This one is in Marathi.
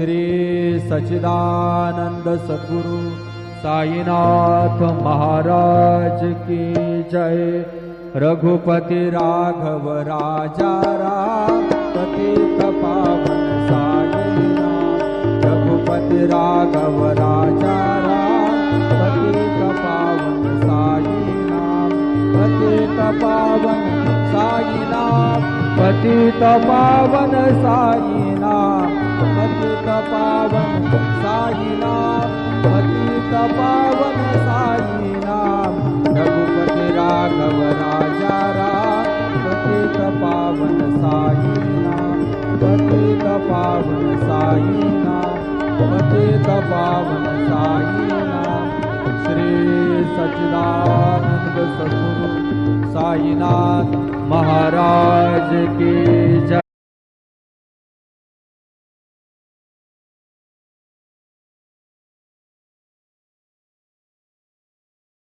श्री सच्चिदानंद सद्गुरु साईनाथ महाराज की जय। रघुपति राघव राजा राम पतित पावन साईनाथ। रघुपति राघव राजा राम पतित पावन साईनाथ। पतित पावन साईनाथ। पतित पावन साईनाथ। पतित पावन साईनाथ। पतित पावन साईनाथ। रघुपति राघव राजा राम पतित पावन साईनाथ। पतित पावन साईनाथ। पतित पावन साईनाथ। श्री सच्चिदानंद सद्गुरु साईनाथ महाराज की जय।